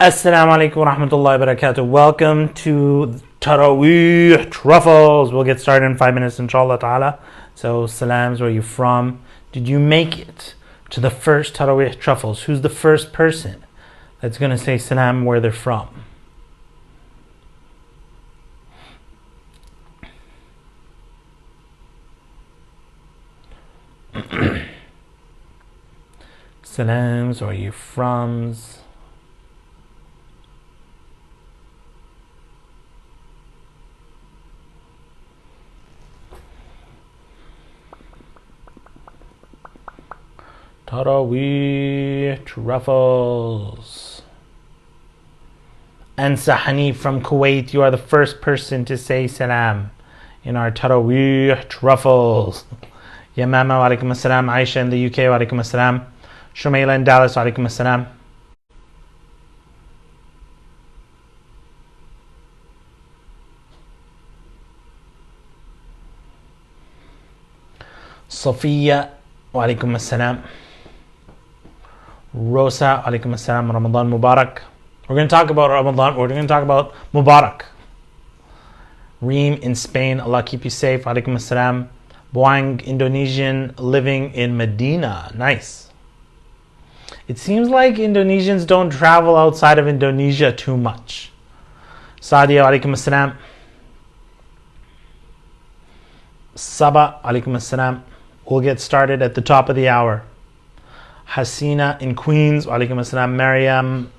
Assalamu alaikum wa rahmatullahi wa barakatuh. Welcome to Taraweeh Truffles. We'll get started in 5 minutes, inshallah ta'ala. So, salams, where are you from? Did you make it to the first Taraweeh Truffles? Who's the first person that's going to say salam where they're from? Salams, where are you from? Taraweeh Truffles. And Sahani from Kuwait, you are the first person to say salam in our Taraweeh Truffles. Yamama, wa alaikum assalam. Aisha in the UK, wa alaikum assalam. Shumaila in Dallas, wa alaikum assalam. Sophia, wa alaikum assalam. Rosa, alaikum assalam. Ramadan Mubarak. We're going to talk about Ramadan. We're going to talk about Mubarak. Reem in Spain, Allah keep you safe. Alaikum assalam. Boang, Indonesian, living in Medina. Nice. It seems like Indonesians don't travel outside of Indonesia too much. Sadia, alaikum assalam. Saba, alaikum assalam. We'll get started at the top of the hour. Hasina in Queens, wa alaikum assalam. Maryam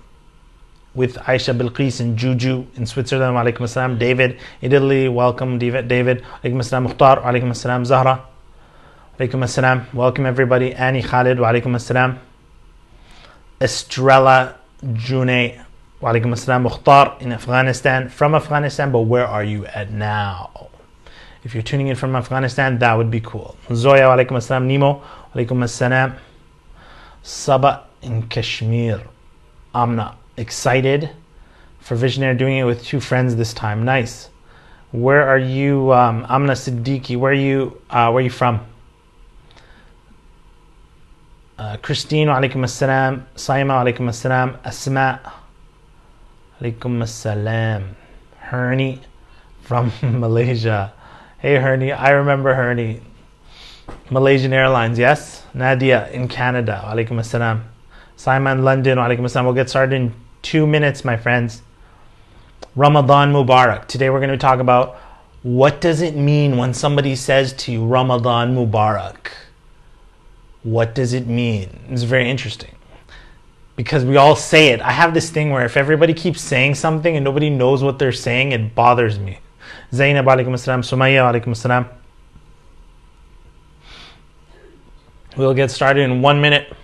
with Aisha Bilqis in Juju in Switzerland, wa alaikum assalam. David in Italy, welcome David. Alaikum assalam. Mukhtar, wa alaikum assalam. Zahra, wa alaikum assalam. Welcome everybody. Annie Khalid, wa alaikum assalam. Estrella June, wa alaikum assalam. Mukhtar in Afghanistan, from Afghanistan, but where are you at now? If you're tuning in from Afghanistan, that would be cool. Zoya, wa alaikum assalam. Nemo, wa alaikum assalam. Saba in Kashmir. Amna, excited for Visionary, doing it with two friends this time. Nice. Where are you, Amna Siddiqui? Where are you from? Christine, wa alaikum assalam. Saima, wa alaikum assalam. Asma, alaikum assalam. Hernie from Malaysia. Hey Hernie, I remember Hernie. Malaysian Airlines, yes? Nadia in Canada, wa alaikum assalam. Simon, London, wa alaikum assalam. We'll get started in 2 minutes, my friends. Ramadan Mubarak. Today we're going to talk about what does it mean when somebody says to you, Ramadan Mubarak? What does it mean? It's very interesting. Because we all say it. I have this thing where if everybody keeps saying something and nobody knows what they're saying, it bothers me. Zainab, wa alaikum assalam. Sumaya, wa alaikum assalam. We'll get started in 1 minute.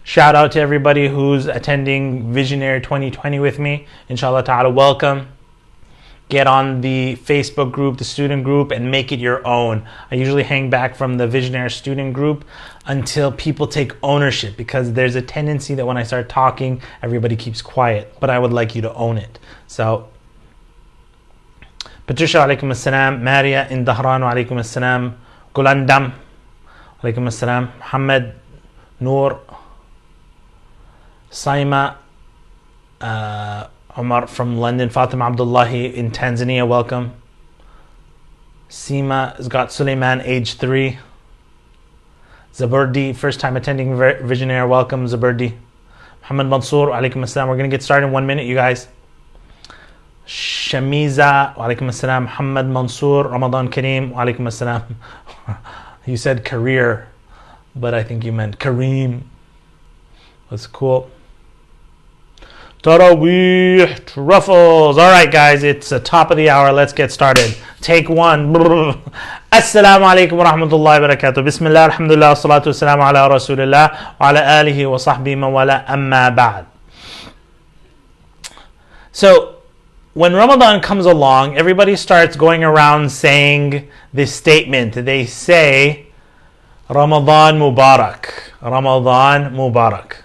Shout out to everybody who's attending Visionary 2020 with me. Inshallah ta'ala, welcome. Get on the Facebook group, the student group, and make it your own. I usually hang back from the Visionary student group until people take ownership, because there's a tendency that when I start talking, everybody keeps quiet. But I would like you to own it. So, Patricia, alaikum assalam. Maria in Dahran, wa alaikum assalam. Gulandam, alaikum assalam. Muhammad, Noor, Saima, Omar from London. Fatima Abdullahi in Tanzania, welcome. Seema has got Suleiman, age 3. Zaburdi, first time attending Visionary, welcome Zaburdi. Muhammad Mansour, alaikum assalam. We're going to get started in 1 minute, you guys. Shamiza, wa alaikum assalam. Muhammad Mansour, Ramadan Kareem, wa alaikum assalam. You said career, but I think you meant Kareem. That's cool. Taraweeh Truffles. All right, guys, it's the top of the hour. Let's get started. Take one. Assalamu alaikum wa rahmatullahi wa barakatuh. Bismillah, alhamdulillah, salatu wassalamu ala rasulillah wa ala alihi wa sahbihi man wala, amma ba'd. So, when Ramadan comes along, everybody starts going around saying this statement. They say, Ramadan Mubarak. Ramadan Mubarak.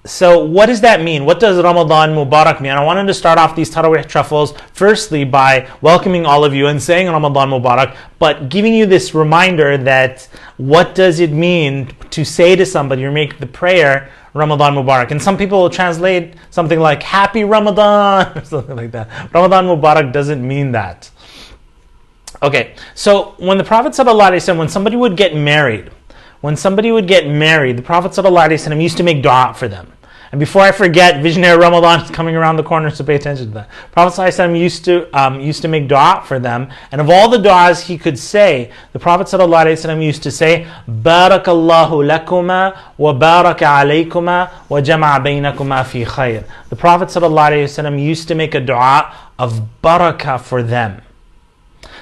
So what does that mean? What does Ramadan Mubarak mean? I wanted to start off these Tarawih Truffles firstly by welcoming all of you and saying Ramadan Mubarak, but giving you this reminder that what does it mean to say to somebody or make the prayer Ramadan Mubarak. And some people will translate something like Happy Ramadan or something like that. Ramadan Mubarak doesn't mean that. Okay, so when the Prophet ﷺ, when somebody would get married, the Prophet ﷺ used to make dua for them. And before I forget, Visionary Ramadan is coming around the corner, so pay attention to that. Prophet ﷺ used to make dua for them, and of all the duas he could say, the Prophet ﷺ used to say, Barakallahu lakuma wa baraka alaykuma wa jama'a baynakuma fi khair. The Prophet ﷺ used to make a dua of barakah for them.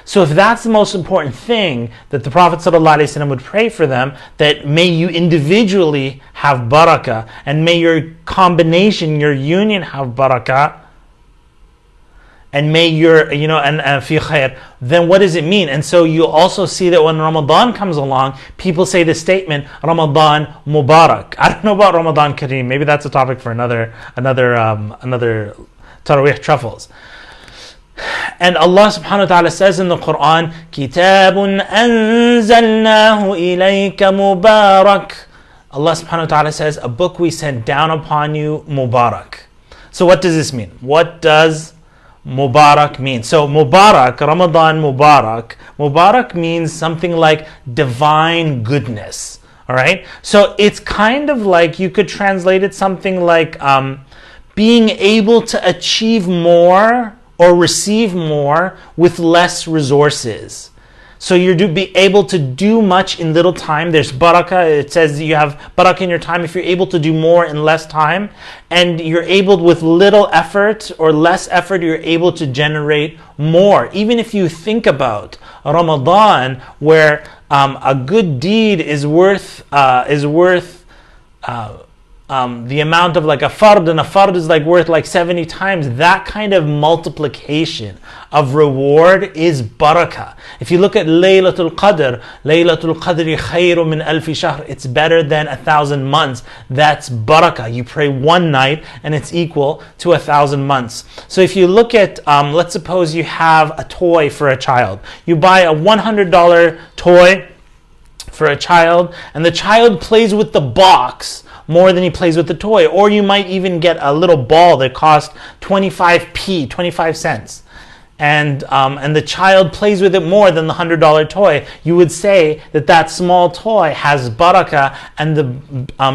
So if that's the most important thing that the Prophet ﷺ would pray for them, that may you individually have barakah, and may your combination, your union have barakah, and may your, and fi khair, then what does it mean? And so you also see that when Ramadan comes along, people say the statement, Ramadan Mubarak. I don't know about Ramadan Kareem. Maybe that's a topic for another Tarawih Truffles. And Allah subhanahu wa ta'ala says in the Quran, Kitabun anzalnahu ilayka mubarak. Allah subhanahu wa ta'ala says, a book we sent down upon you, Mubarak. So what does this mean? What does Mubarak mean? So Mubarak, Ramadan Mubarak, Mubarak means something like divine goodness. Alright? So it's kind of like, you could translate it something like being able to achieve more or receive more with less resources. So you're be able to do much in little time. There's barakah. It says you have barakah in your time if you're able to do more in less time. And you're able, with little effort or less effort, you're able to generate more. Even if you think about Ramadan, where a good deed is worth the amount of like a fard, and a fard is like worth like 70 times. That kind of multiplication of reward is barakah. If you look at Laylatul Qadr khayru min alfi shahr, it's better than 1,000 months. That's barakah. You pray one night and it's equal to 1,000 months. So if you look at, let's suppose you have a toy for a child. You buy a $100 toy for a child, and the child plays with the box more than he plays with the toy. Or you might even get a little ball that costs 25 cents. And the child plays with it more than the $100 toy. You would say that small toy has barakah, and the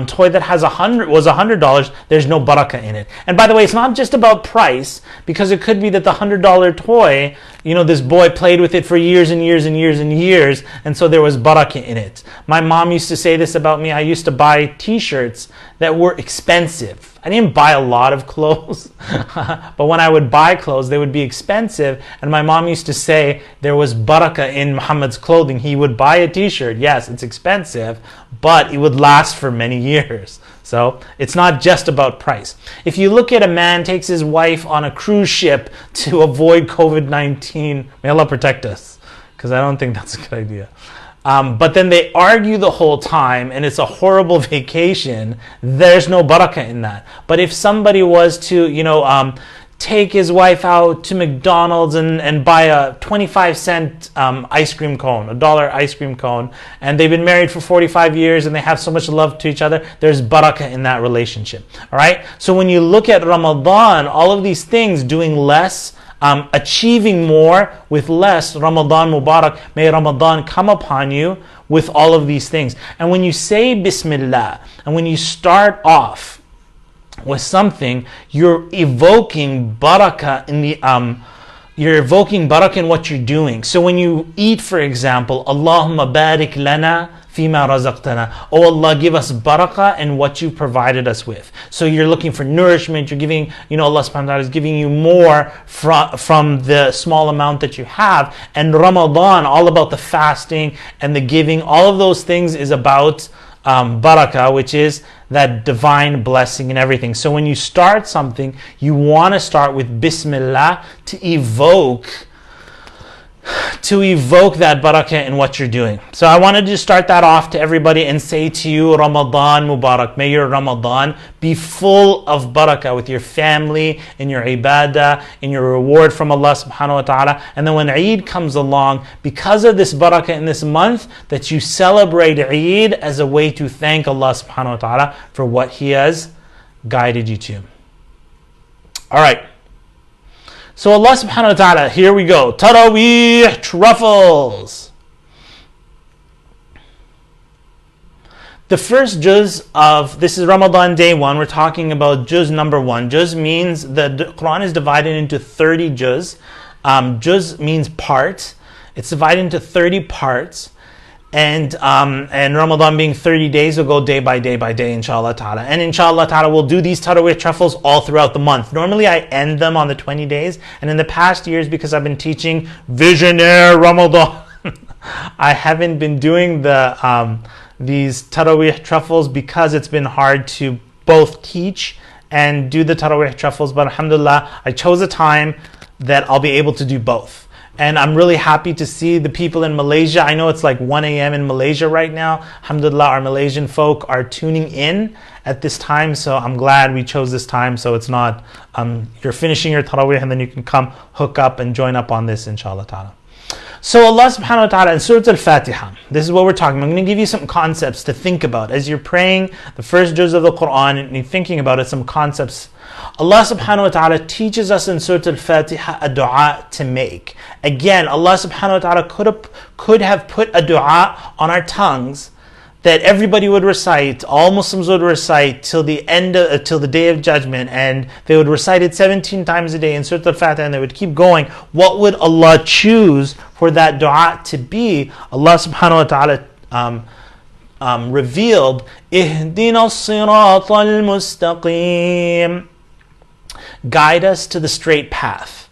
toy that has was $100, there's no barakah in it. And by the way, it's not just about price, because it could be that the $100 toy, this boy played with it for years and years and years and years, and so there was barakah in it. My mom used to say this about me. I used to buy t-shirts that were expensive. I didn't buy a lot of clothes, but when I would buy clothes, they would be expensive. And my mom used to say there was barakah in Muhammad's clothing. He would buy a t-shirt. Yes, it's expensive, but it would last for many years. So it's not just about price. If you look at a man takes his wife on a cruise ship to avoid COVID-19, may Allah protect us, because I don't think that's a good idea. But then they argue the whole time, and it's a horrible vacation. There's no barakah in that. But if somebody was to, take his wife out to McDonald's and buy a 25-cent ice cream cone, $1 ice cream cone, and they've been married for 45 years and they have so much love to each other, there's barakah in that relationship. All right? So when you look at Ramadan, all of these things, doing less, achieving more with less, Ramadan Mubarak, may Ramadan come upon you with all of these things. And when you say Bismillah, and when you start off with something, you're evoking barakah in what you're doing. So when you eat, for example, Allahumma barik lana fima razaqtana. Oh Allah, give us barakah in what you provided us with. So you're looking for nourishment. You're giving, Allah subhanahu wa ta'ala is giving you more from the small amount that you have. And Ramadan, all about the fasting and the giving, all of those things is about barakah, which is that divine blessing and everything. So when you start something, you want to start with Bismillah to evoke to evoke that barakah in what you're doing. So I wanted to start that off to everybody and say to you, Ramadan Mubarak. May your Ramadan be full of barakah with your family, in your ibadah, in your reward from Allah subhanahu wa ta'ala. And then when Eid comes along, because of this barakah in this month, that you celebrate Eid as a way to thank Allah subhanahu wa ta'ala for what He has guided you to. All right. So Allah subhanahu wa ta'ala, here we go. Taraweeh truffles. The first juz of, this is Ramadan day 1, we're talking about juz number 1. Juz means, the Quran is divided into 30 juz. Juz means parts. It's divided into 30 parts. And Ramadan being 30 days, will go day by day by day, inshallah ta'ala. And inshallah ta'ala, we'll do these Taraweeh truffles all throughout the month. Normally I end them on the 20 days. And in the past years, because I've been teaching Visionaire Ramadan, I haven't been doing these Taraweeh truffles because it's been hard to both teach and do the Taraweeh truffles. But alhamdulillah, I chose a time that I'll be able to do both. And I'm really happy to see the people in Malaysia. I know it's like 1 a.m. in Malaysia right now. Alhamdulillah, our Malaysian folk are tuning in at this time. So I'm glad we chose this time. So it's not, you're finishing your Taraweeh and then you can come hook up and join up on this, inshallah ta'ala. So Allah subhanahu wa ta'ala in Surah Al-Fatiha, this is what we're talking about. I'm going to give you some concepts to think about. As you're praying the first juz of the Quran and you're thinking about it, some concepts. Allah subhanahu wa ta'ala teaches us in Surah Al-Fatiha a dua to make. Again, Allah subhanahu wa ta'ala could have put a dua on our tongues that everybody would recite, all Muslims would recite till the Day of Judgment, and they would recite it 17 times a day in Surah Al-Fatiha, and they would keep going. What would Allah choose for that dua to be? Allah subhanahu wa ta'ala revealed, Ihdina as-sirata al-mustaqim. Guide us to the straight path.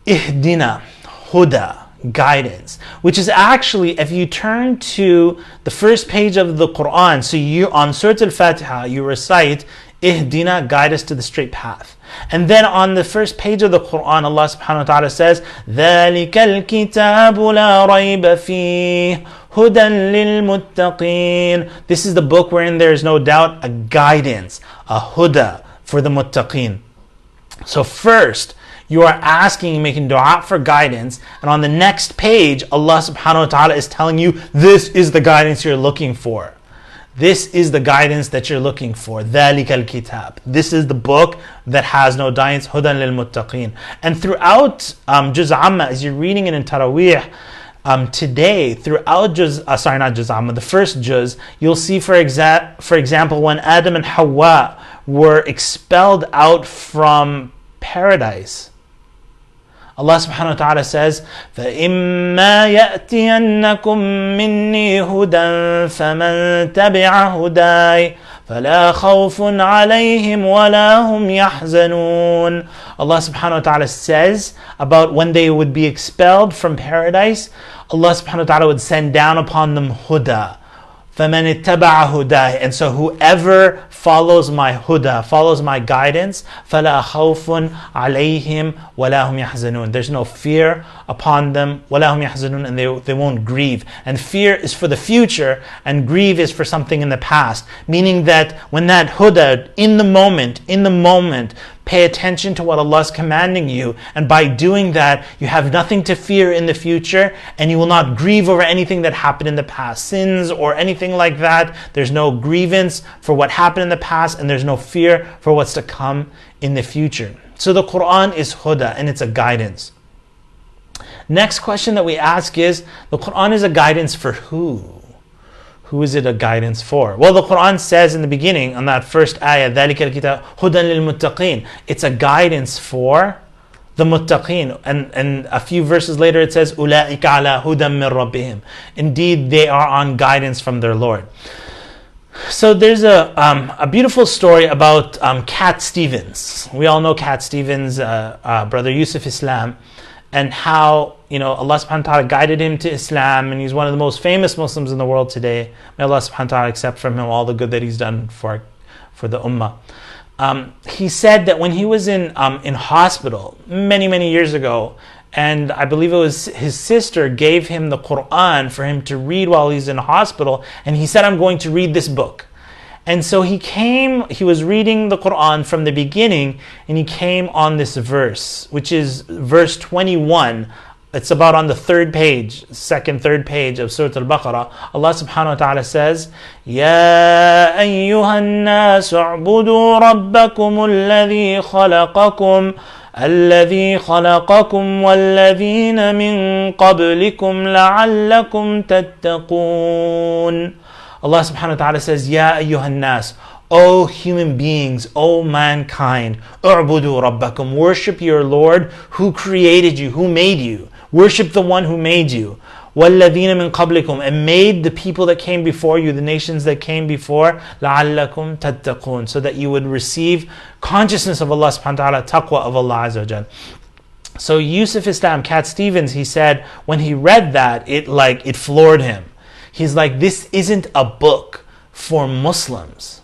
Ihdina, huda, guidance, which is actually, if you turn to the first page of the Quran, so you on Surah Al-Fatiha, you recite Ihdina, guide us to the straight path. And then on the first page of the Quran, Allah subhanahu wa ta'ala says, ذَلِكَ الْكِتَابُ لَا رَيْبَ فِيهِ هُدًى لِلْمُتَّقِينَ. This is the book wherein there is no doubt a guidance, a huda for the muttaqeen. So first, you are asking, making dua for guidance, and on the next page, Allah subhanahu wa ta'ala is telling you, this is the guidance you're looking for. This is the guidance that you're looking for. ذَلِكَ الْكِتَابِ. This is the book that has no guidance, هُدًى لِلْمُتَّقِينَ. And throughout Juz Amma, as you're reading it in Taraweeh, today, throughout the first Juz, you'll see, for example, when Adam and Hawa were expelled out from paradise, Allah subhanahu wa ta'ala says, فَإِمَّا يَأْتِيَنَّكُم مِّنِّي هُدًى فَمَن تَبِعَ هُدَايَ فَلَا خَوْفٌ عَلَيْهِمْ وَلَا هُمْ يَحْزَنُونَ. Allah subhanahu wa ta'ala says about when they would be expelled from paradise, Allah subhanahu wa ta'ala would send down upon them huda. فَمَنِ اتَّبَعَ هُدَاهِ. And so whoever follows my huda, follows my guidance, فَلَا خَوْفٌ عَلَيْهِمْ وَلَا هُمْ يَحْزَنُونَ. There's no fear upon them, وَلَا هُمْ يَحْزَنُونَ, and they won't grieve. And fear is for the future, and grieve is for something in the past. Meaning that when that huda, in the moment, pay attention to what Allah is commanding you, and by doing that, you have nothing to fear in the future, and you will not grieve over anything that happened in the past, sins or anything like that. There's no grievance for what happened in the past, and there's no fear for what's to come in the future. So the Quran is huda, and it's a guidance. Next question that we ask is, the Quran is a guidance for who? Who is it a guidance for? Well, the Quran says in the beginning, on that first ayah, ذَلِكَ الْكِتَابُ هُدًى لِلْمُتَّقِينَ. It's a guidance for the muttaqeen. And a few verses later it says, أُولَٰئِكَ عَلَىٰ هُدًى مِّن رَبِّهِمْ. Indeed, they are on guidance from their Lord. So there's a beautiful story about Cat Stevens. We all know Cat Stevens, Brother Yusuf Islam, and how Allah subhanahu wa ta'ala guided him to Islam, and he's one of the most famous Muslims in the world today. May Allah subhanahu wa ta'ala accept from him all the good that he's done for the ummah. He said that when he was in hospital many years ago, and I believe it was his sister gave him the Quran for him to read while he's in hospital, and he said, I'm going to read this book. And so he was reading the Quran from the beginning, and he came on this verse, which is verse 21. It's about on the third page of Surah Al-Baqarah. Allah subhanahu wa ta'ala says, Ya ayyuhan nas u'budu rabbakum alladhi khalaqakum الذي خلقكم والذين من قبلكم لعلكم تتقون. Allah subhanahu wa ta'ala says, Ya ayyuhan nas, O human beings, O mankind, u'budu rabbakum, worship your Lord who created you, who made you. Worship the one who made you. وَالَّذِينَ مِن قَبْلِكُمْ, and made the people that came before you, the nations that came before, لَعَلَّكُمْ تَتَّقُونَ, so that you would receive consciousness of Allah subhanahu wa ta'ala, taqwa of Allah Azza wa Jal. So Yusuf Islam, Cat Stevens, he said, when he read that, it floored him. He's like, this isn't a book for Muslims.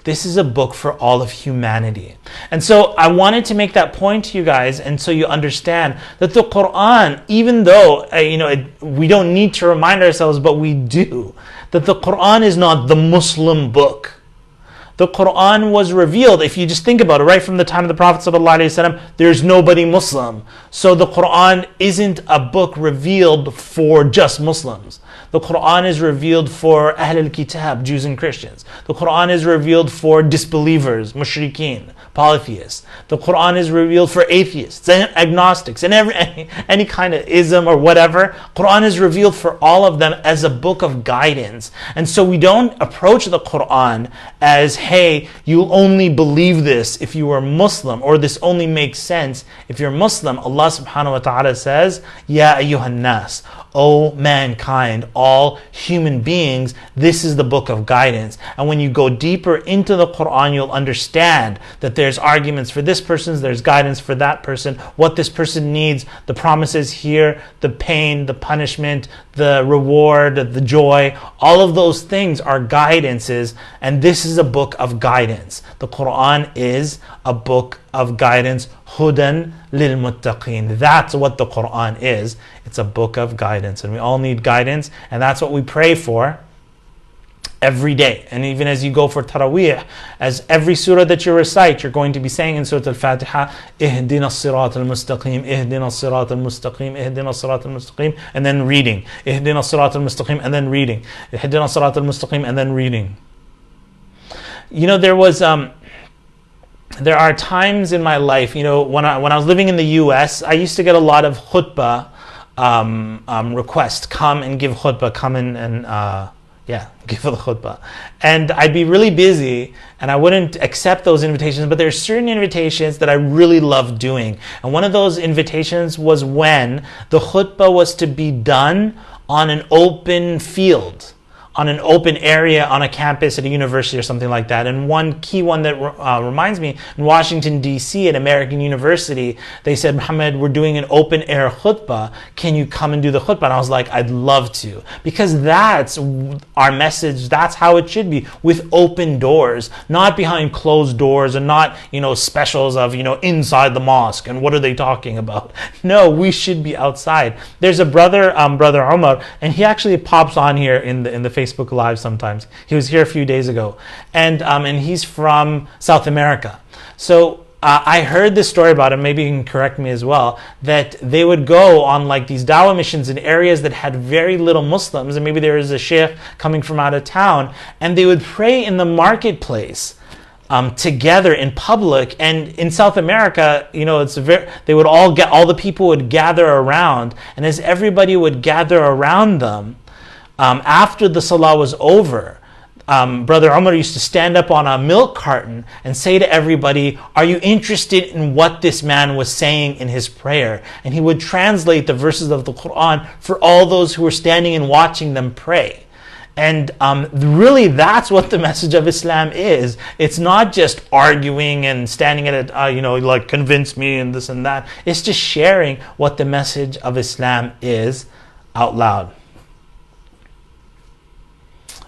This is a book for all of humanity. And so I wanted to make that point to you guys, and so you understand that the Quran, even though we don't need to remind ourselves, but we do, that the Quran is not the Muslim book. The Quran was revealed, if you just think about it, right from the time of the Prophet ﷺ, there's nobody Muslim. So the Quran isn't a book revealed for just Muslims. The Quran is revealed for Ahl al-Kitab, Jews and Christians. The Quran is revealed for disbelievers, mushrikeen, polytheists. The Quran is revealed for atheists and agnostics and any kind of ism or whatever. Quran is revealed for all of them as a book of guidance. And so we don't approach the Quran as, hey, you'll only believe this if you are Muslim, or this only makes sense if you're Muslim. Allah subhanahu wa ta'ala says, Ya ayyuhan nas, O mankind, all human beings, this is the book of guidance. And when you go deeper into the Quran, you'll understand that there's arguments for this person, there's guidance for that person, what this person needs, the promises here, the pain, the punishment, the reward, the joy, all of those things are guidances, and this is a book of guidance. The Quran is a book of guidance, hudan lil muttaqin. That's what the Quran is. It's a book of guidance, and we all need guidance, and that's what we pray for every day. And even as you go for Taraweeh, as every surah that you recite, you're going to be saying in Surah Al-Fatiha, Ihdina as-sirat al-mustaqim, Ihdina as-sirat al-mustaqim, Ihdina as-sirat al-mustaqim, and then reading. Ihdina as-sirat al-mustaqim, and then reading. Ihdina as-sirat al-mustaqim, and then reading. There are times in my life, when I was living in the US, I used to get a lot of khutbah requests. Come and give khutbah, come in and give the khutbah. And I'd be really busy and I wouldn't accept those invitations, but there's certain invitations that I really love doing. And one of those invitations was when the khutbah was to be done on an open field, on an open area on a campus at a university or something like that. And one key one that reminds me, in Washington, D.C. at American University, they said, Muhammad, we're doing an open air khutbah. Can you come and do the khutbah? And I was like, I'd love to. Because that's our message. That's how it should be, with open doors, not behind closed doors, and not, specials of, inside the mosque. And what are they talking about? No, we should be outside. There's a brother, Brother Omar, and he actually pops on here in the Facebook Live sometimes. He was here a few days ago, and he's from South America. So I heard this story about him, maybe you can correct me as well, that they would go on like these dawah missions in areas that had very little Muslims, and maybe there was a sheikh coming from out of town, and they would pray in the marketplace together in public. And in South America, they would all the people would gather around, and as everybody would gather around them, after the salah was over, Brother Umar used to stand up on a milk carton and say to everybody, are you interested in what this man was saying in his prayer? And he would translate the verses of the Quran for all those who were standing and watching them pray. And really, that's what the message of Islam is. It's not just arguing and standing at it, convince me and this and that. It's just sharing what the message of Islam is out loud.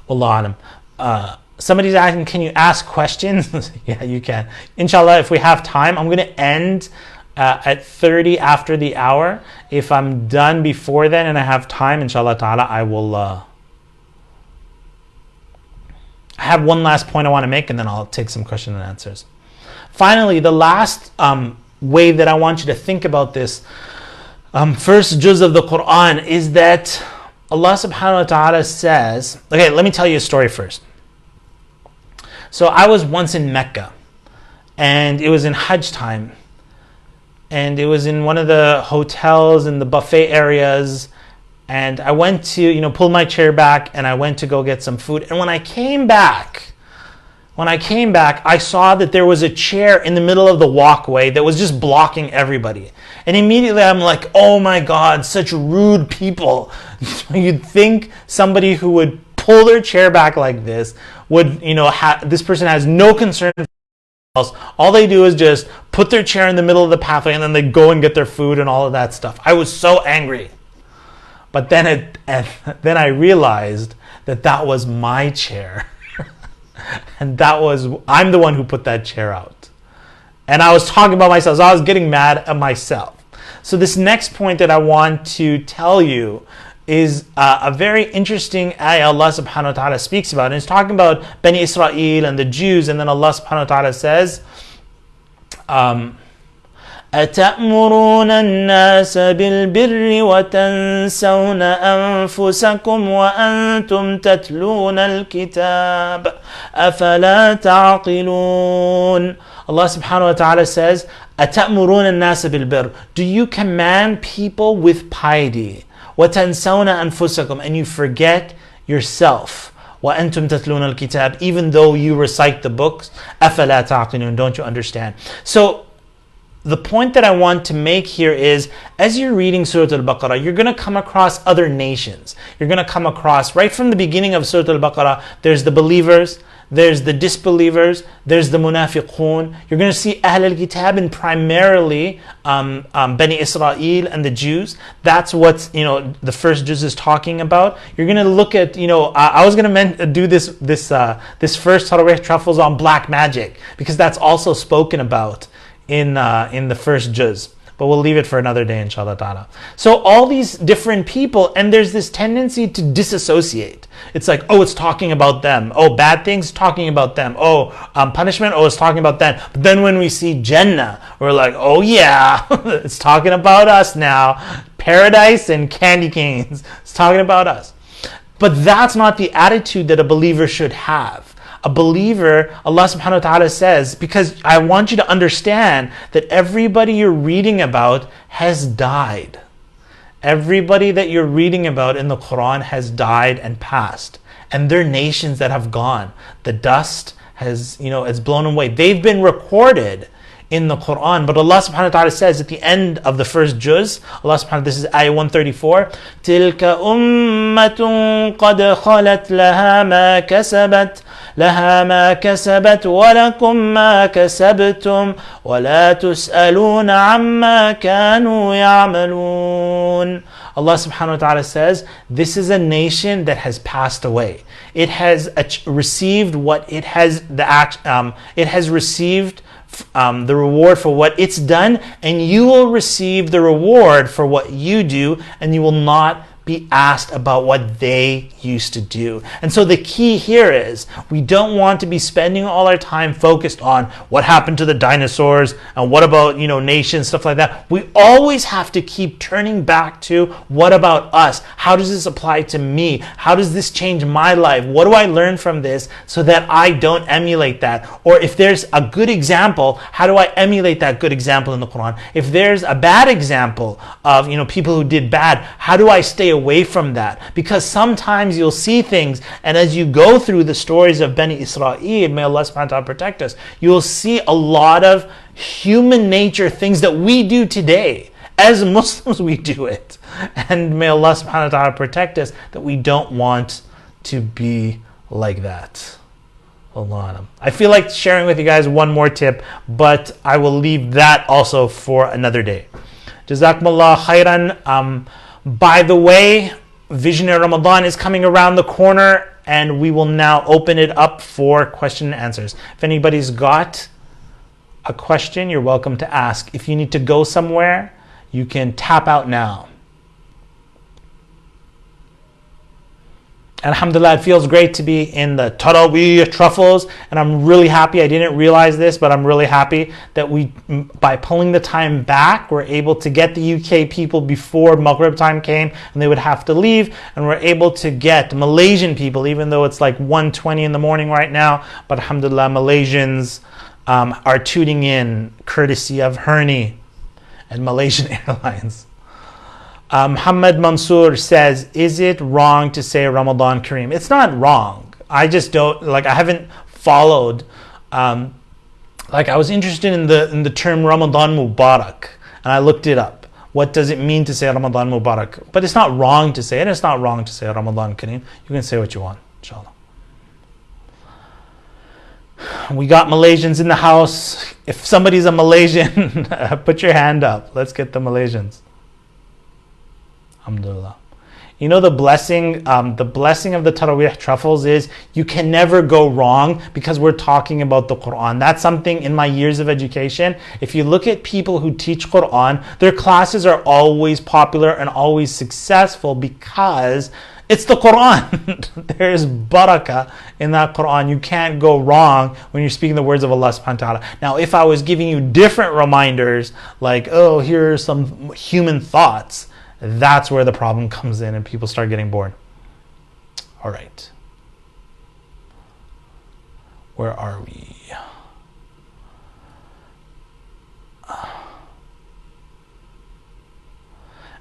Wallahu alam. Somebody's asking, can you ask questions? Yeah, you can. Inshallah, if we have time, I'm going to end at 30 after the hour. If I'm done before then and I have time, inshallah ta'ala, I will... I have one last point I want to make, and then I'll take some questions and answers. Finally, the last way that I want you to think about this first juz of the Quran is that Allah subhanahu wa ta'ala says... Okay, let me tell you a story first. So I was once in Mecca, and it was in Hajj time, and it was in one of the hotels in the buffet areas, and I went to, pull my chair back, and I went to go get some food. And when I came back, I saw that there was a chair in the middle of the walkway that was just blocking everybody. And immediately I'm like, oh my God, such rude people. You'd think somebody who would pull their chair back like this would, this person has no concern for else. All they do is just put their chair in the middle of the pathway, and then they go and get their food and all of that stuff. I was so angry. But then I realized that was my chair. And I'm the one who put that chair out. And I was talking about myself, so I was getting mad at myself. So this next point that I want to tell you is a very interesting ayah Allah subhanahu wa ta'ala speaks about. And it's talking about Bani Israel and the Jews, and then Allah subhanahu wa ta'ala says, أَتَأْمُرُونَ النَّاسَ بِالْبِرِّ وَتَنْسَوْنَ أَنفُسَكُمْ وَأَنْتُمْ تَتْلُونَ الْكِتَابَ أَفَلَا تَعْقِلُونَ. Allah subhanahu wa ta'ala says, أَتَأْمُرُونَ النَّاسَ بِالْبِرِّ. Do you command people with piety? وَتَنْسَوْنَ أَنفُسَكُمْ. And you forget yourself. وَأَنْتُمْ تَتْلُونَ الْكِتَابَ. Even though you recite the books. أَفَلَا تَعْقِلُونَ. Don't you understand? So, the point that I want to make here is, as you're reading Surah Al-Baqarah, you're going to come across other nations. You're going to come across, right from the beginning of Surah Al-Baqarah, there's the believers, there's the disbelievers, there's the munafiqun. You're going to see Ahl al-Kitab, and primarily Bani Israel and the Jews. That's what the first juz is talking about. You're going to look at, I was going to do this first Tarawih truffles on black magic, because that's also spoken about in the first juz, but we'll leave it for another day, inshallah ta'ala. So all these different people, and there's this tendency to disassociate. It's like, oh, it's talking about them. Oh, bad things, talking about them. Oh, punishment, oh, it's talking about them. But then when we see Jannah, we're like, oh yeah, it's talking about us now. Paradise and candy canes, it's talking about us. But that's not the attitude that a believer should have. A believer, Allah subhanahu wa ta'ala says, because I want you to understand that everybody you're reading about has died. Everybody that you're reading about in the Quran has died and passed. And they're nations that have gone. The dust has, it's blown away. They've been recorded in the Quran. But Allah subhanahu wa ta'ala says at the end of the first juz, Allah subhanahu wa ta'ala, this is ayah 134, تِلْكَ أُمَّةٌ قَدْ خَلَتْ لها ما كسبت ولكم ما كسبتم ولا تسألون عما كانوا يعملون. Allah subhanahu wa ta'ala says, this is a nation that has passed away. It has received what it has, it has received the reward for what it's done, and you will receive the reward for what you do, and you will not be asked about what they used to do. And so the key here is, we don't want to be spending all our time focused on what happened to the dinosaurs and what about, nations, stuff like that. We always have to keep turning back to, what about us? How does this apply to me? How does this change my life? What do I learn from this so that I don't emulate that? Or if there's a good example, how do I emulate that good example in the Quran? If there's a bad example of, people who did bad, how do I stay away from that? Because sometimes you'll see things, and as you go through the stories of Bani Israel, may Allah subhanahu wa ta'ala protect us, you'll see a lot of human nature things that we do today. As Muslims, we do it. And may Allah subhanahu wa ta'ala protect us that we don't want to be like that. Allah. I feel like sharing with you guys one more tip, but I will leave that also for another day. Jazakumullah khairan. By the way, Visionary Ramadan is coming around the corner, and we will now open it up for question and answers. If anybody's got a question, you're welcome to ask. If you need to go somewhere, you can tap out now. Alhamdulillah, it feels great to be in the Taraweeh truffles, and I'm really happy. I didn't realize this, but I'm really happy that we, by pulling the time back, we're able to get the UK people before Maghrib time came, and they would have to leave, and we're able to get Malaysian people, even though it's like 1:20 in the morning right now, but alhamdulillah, Malaysians are tuning in courtesy of Hernie and Malaysian Airlines. Muhammad Mansour says, is it wrong to say Ramadan Kareem? It's not wrong. I just don't, I haven't followed, I was interested in the term Ramadan Mubarak, and I looked it up. What does it mean to say Ramadan Mubarak? But it's not wrong to say it. It's not wrong to say Ramadan Kareem. You can say what you want, inshallah. We got Malaysians in the house. If somebody's a Malaysian, put your hand up. Let's get the Malaysians. Alhamdulillah. You know, the blessing of the Taraweeh truffles is you can never go wrong because we're talking about the Quran. That's something in my years of education. If you look at people who teach Quran, their classes are always popular and always successful because it's the Quran. There's barakah in that Quran. You can't go wrong when you're speaking the words of Allah SWT. Now, if I was giving you different reminders, like, oh, here are some human thoughts, that's where the problem comes in and people start getting bored. All right. Where are we?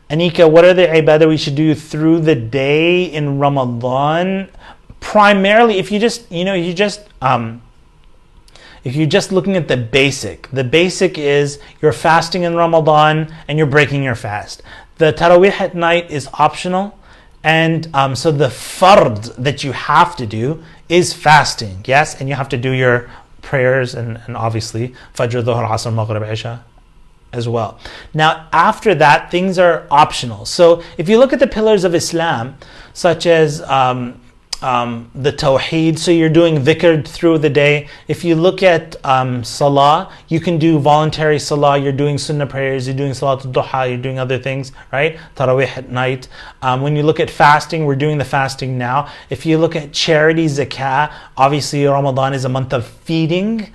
Anika, what are the ibadah we should do through the day in Ramadan? Primarily, if you're just looking at the basic is you're fasting in Ramadan and you're breaking your fast. The Taraweeh at night is optional, and so the fard that you have to do is fasting, yes, and you have to do your prayers and obviously Fajr, Dhuhr, Asr, Maghrib, Isha as well. Now, after that, things are optional. So if you look at the pillars of Islam, such as the Tawheed, so you're doing dhikr through the day. If you look at Salah, you can do voluntary Salah, you're doing Sunnah prayers, you're doing Salatul Duha, you're doing other things, right? Taraweeh at night. When you look at fasting, we're doing the fasting now. If you look at charity, zakah, obviously Ramadan is a month of feeding,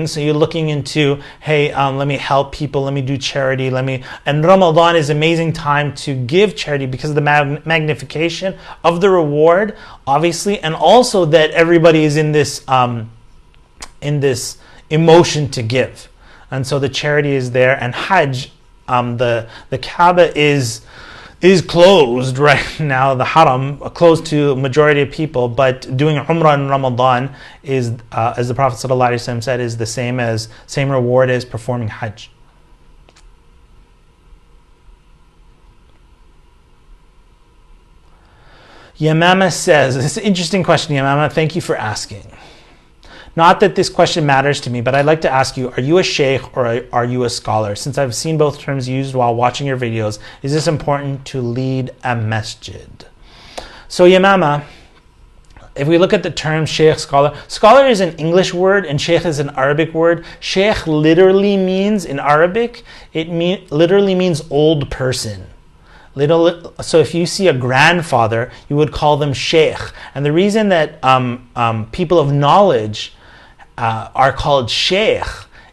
so you're looking into, hey, let me help people, let me do charity, and Ramadan is an amazing time to give charity because of the magnification of the reward, obviously, and also that everybody is in this emotion to give, and so the charity is there. And Hajj, the Kaaba is closed right now, the Haram, closed to a majority of people, but doing Umrah in Ramadan is, as the Prophet ﷺ said, is the same reward as performing Hajj. Yamama says, this is an interesting question, Yamama, thank you for asking. Not that this question matters to me, but I'd like to ask you, are you a sheikh or are you a scholar? Since I've seen both terms used while watching your videos, is this important to lead a masjid? So Yamama, if we look at the term sheikh, scholar is an English word and sheikh is an Arabic word. Sheikh literally means, in Arabic, literally means old person. So if you see a grandfather, you would call them sheikh. And the reason that people of knowledge are called sheikh,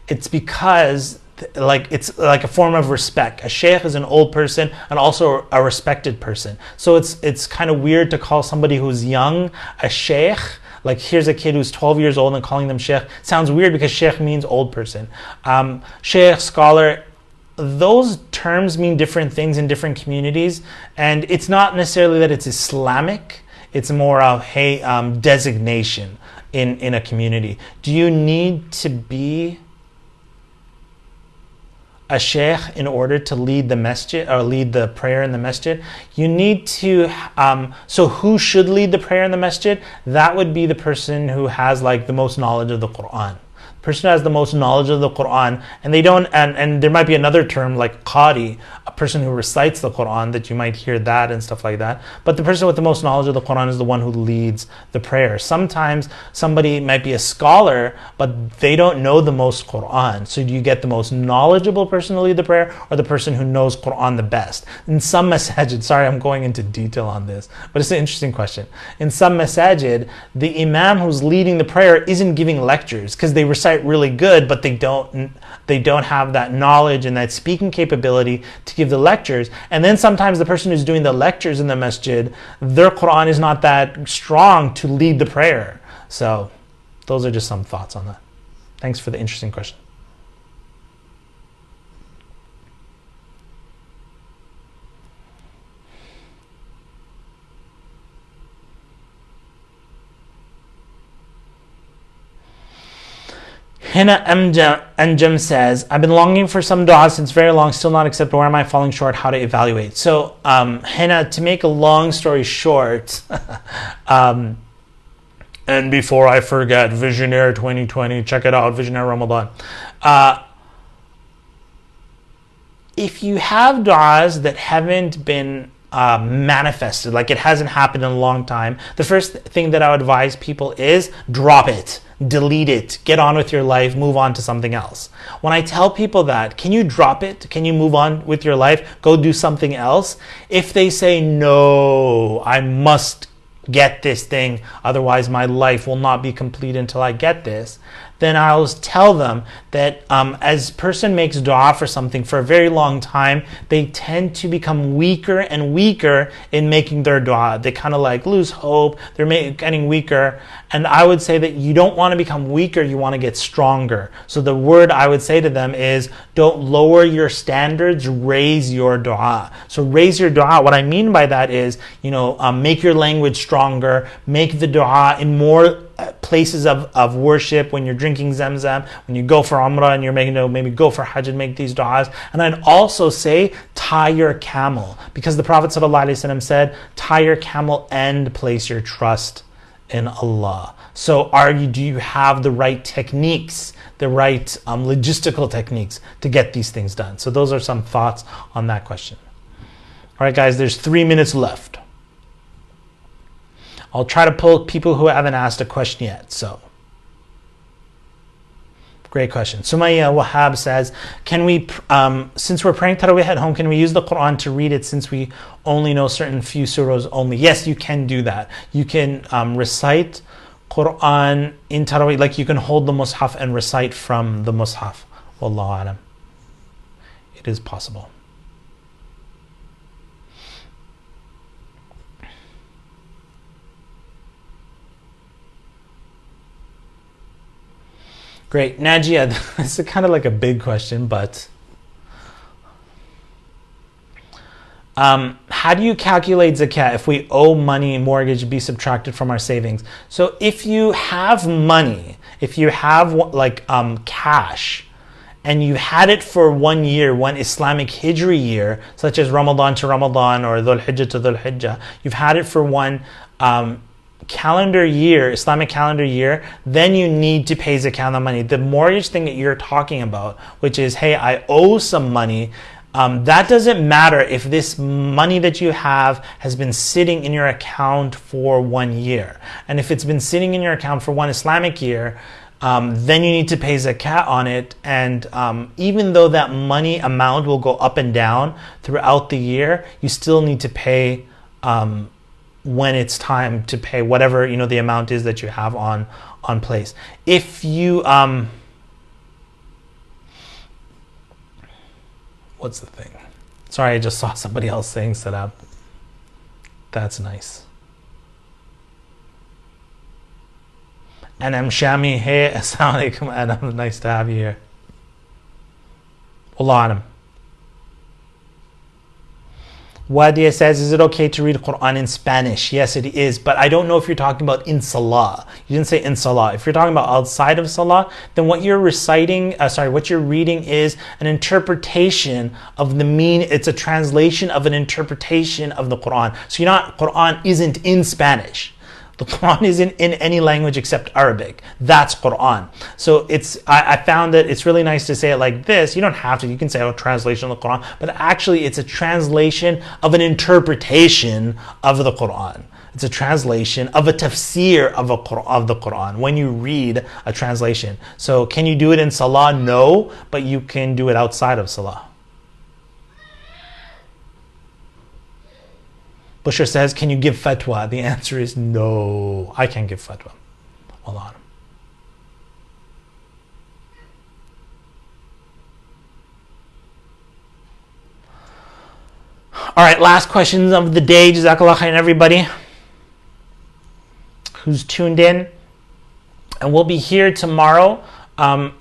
it's because it's like a form of respect. A sheikh is an old person and also a respected person. So it's kind of weird to call somebody who's young a sheikh. Like here's a kid who's 12 years old and calling them sheikh. Sounds weird because sheikh means old person. Sheikh, scholar, those terms mean different things in different communities, and it's not necessarily that it's Islamic. It's more of designation in a community. Do you need to be a sheikh in order to lead the masjid or lead the prayer in the masjid? You need to, so who should lead the prayer in the masjid? That would be the person who has the most knowledge of the Quran. person who has the most knowledge of the Quran, and they don't, and there might be another term like qari, a person who recites the Quran, that you might hear that and stuff like that. But the person with the most knowledge of the Quran is the one who leads the prayer. Sometimes somebody might be a scholar, but they don't know the most Quran. So do you get the most knowledgeable person to lead the prayer, or the person who knows Quran the best? In some masajid, sorry I'm going into detail on this, but it's an interesting question. In some masajid, the imam who's leading the prayer isn't giving lectures because they recite really good, but they don't have that knowledge and that speaking capability to give the lectures. And then sometimes the person who's doing the lectures in the masjid, their Quran is not that strong to lead the prayer. So those are just some thoughts on that. Thanks for the interesting question. Hina Anjam says, I've been longing for some dua since very long, still not accepted. Where am I falling short? How to evaluate? So, Hina, to make a long story short, and before I forget, Visionaire 2020, check it out, Visionaire Ramadan. If you have du'as that haven't been manifested, like it hasn't happened in a long time, the first thing that I would advise people is drop it, delete it, get on with your life, move on to something else. When I tell people that, can you drop it? Can you move on with your life? Go do something else? If they say, no, I must get this thing, otherwise my life will not be complete until I get this, then I'll tell them that as a person makes dua for something for a very long time, they tend to become weaker and weaker in making their dua. They kind of like lose hope, they're getting weaker. And I would say that you don't want to become weaker, you want to get stronger. So the word I would say to them is, don't lower your standards, raise your dua. So raise your dua. What I mean by that is, make your language stronger, make the dua in more places of worship, when you're drinking Zamzam, when you go for Umrah and you're making, maybe go for Hajj and make these du'as. And I'd also say tie your camel, because the Prophet ﷺ said, tie your camel and place your trust in Allah. So do you have the right techniques, the right logistical techniques to get these things done? So those are some thoughts on that question. All right, guys, there's 3 minutes left. I'll try to pull people who haven't asked a question yet. So, great question. Sumaya Wahab says, can we, since we're praying Taraweeh at home, can we use the Quran to read it since we only know certain few surahs only? Yes, you can do that. You can recite Quran in Taraweeh, like you can hold the Mus'haf and recite from the Mus'haf. Wallahu alam. It is possible. Great. Najia, this is kind of like a big question, but how do you calculate zakat if we owe money, mortgage, be subtracted from our savings? So if you have money, if you have cash, and you had it for 1 year, one Islamic Hijri year, such as Ramadan to Ramadan or Dhul Hijjah to Dhul Hijjah, you've had it for one calendar year, Islamic calendar year, then you need to pay zakat on the money. The mortgage thing that you're talking about, which is, hey, I owe some money, that doesn't matter if this money that you have has been sitting in your account for 1 year. And if it's been sitting in your account for one Islamic year, then you need to pay zakat on it. And even though that money amount will go up and down throughout the year, you still need to pay when it's time to pay whatever the amount is that you have on place. If you what's the thing? Sorry, I just saw somebody else saying salam. That's nice. Anam Shami, hey, assalamu alaikum, Anam, nice to have you here. Wallahu alam. Wadia says, is it okay to read Quran in Spanish? Yes, it is, but I don't know if you're talking about in Salah. You didn't say in Salah. If you're talking about outside of Salah, then what you're reciting, what you're reading is an interpretation of the it's a translation of an interpretation of the Quran. So Quran isn't in Spanish. The Quran isn't in any language except Arabic. That's Quran. So I found that it's really nice to say it like this. You don't have to. You can say, oh, translation of the Quran. But actually, it's a translation of an interpretation of the Quran. It's a translation of a tafsir of the Quran when you read a translation. So can you do it in Salah? No, but you can do it outside of Salah. Busher says, can you give fatwa? The answer is no. I can't give fatwa. Allah. All right, last questions of the day. Jazakallah khairan, everybody who's tuned in. And we'll be here tomorrow,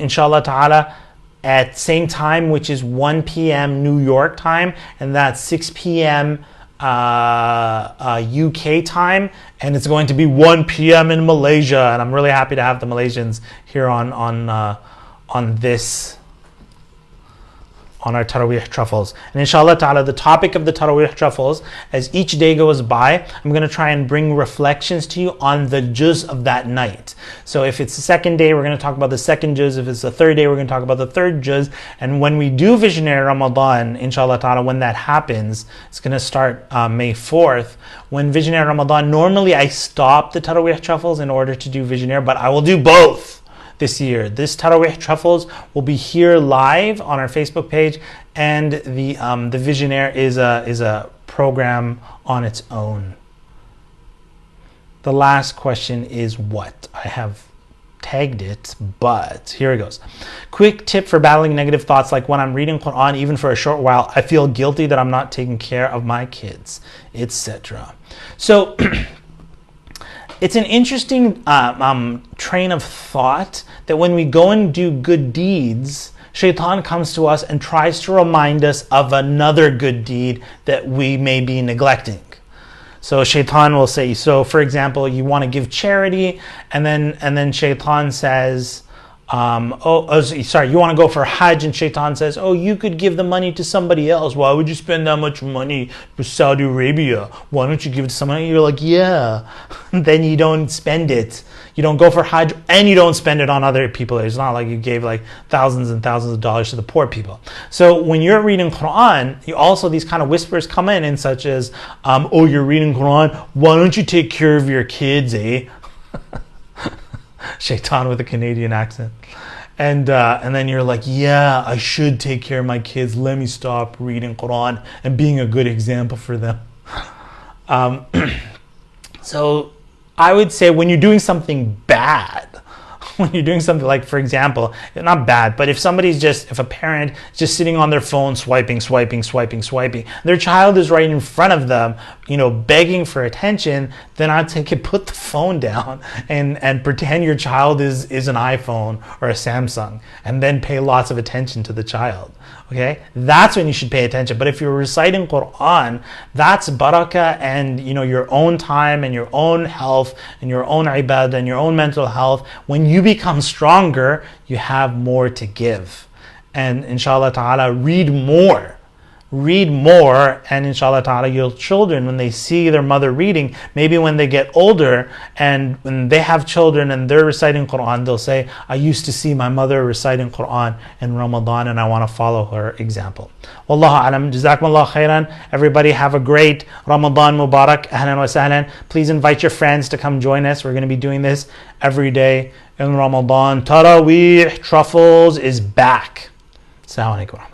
inshallah ta'ala, at same time, which is 1 p.m. New York time, and that's 6 p.m. UK time, and it's going to be 1 p.m. in Malaysia, and I'm really happy to have the Malaysians here on our Taraweeh Truffles. And inshallah ta'ala, the topic of the Taraweeh Truffles, as each day goes by, I'm going to try and bring reflections to you on the juz of that night. So if it's the second day, we're going to talk about the second juz. If it's the third day, we're going to talk about the third juz. And when we do Visionary Ramadan, inshallah ta'ala, when that happens, it's going to start May 4th. When Visionary Ramadan, normally I stop the Taraweeh Truffles in order to do Visionary, but I will do both this year. This Taraweeh Truffles will be here live on our Facebook page, and the Visionaire is a program on its own. The last question is what? I have tagged it, but here it goes. Quick tip for battling negative thoughts, like when I'm reading Quran, even for a short while, I feel guilty that I'm not taking care of my kids, etc. So it's an interesting train of thought that when we go and do good deeds, Shaitan comes to us and tries to remind us of another good deed that we may be neglecting. So Shaitan will say, so for example, you want to give charity, and then Shaitan says, you want to go for Hajj, and Shaitan says, oh, you could give the money to somebody else. Why would you spend that much money for Saudi Arabia? Why don't you give it to someone else? You're like, yeah. Then you don't spend it. You don't go for Hajj, and you don't spend it on other people. It's not like you gave like thousands and thousands of dollars to the poor people. So when you're reading Quran, these kind of whispers come in such as, oh, you're reading Quran, why don't you take care of your kids, eh? Shaitan with a Canadian accent. And then you're like, yeah, I should take care of my kids. Let me stop reading Quran and being a good example for them. So I would say when you're doing something bad, when you're doing something like, for example, not bad, but if a parent is just sitting on their phone swiping, their child is right in front of them, begging for attention, then I'd say, put the phone down and pretend your child is an iPhone or a Samsung, and then pay lots of attention to the child. Okay, that's when you should pay attention. But if you're reciting Quran, that's barakah and your own time and your own health and your own ibadah and your own mental health. When you become stronger, you have more to give. And inshallah ta'ala, read more, and inshallah ta'ala, your children, when they see their mother reading, maybe when they get older and when they have children and they're reciting Quran, they'll say, I used to see my mother reciting Quran in Ramadan and I want to follow her example. Wallahu alam, jazakumullah khairan. Everybody have a great Ramadan Mubarak. Ahlan wa sahlan. Please invite your friends to come join us. We're going to be doing this every day in Ramadan. Taraweeh Truffles is back. Assalamu alaikum.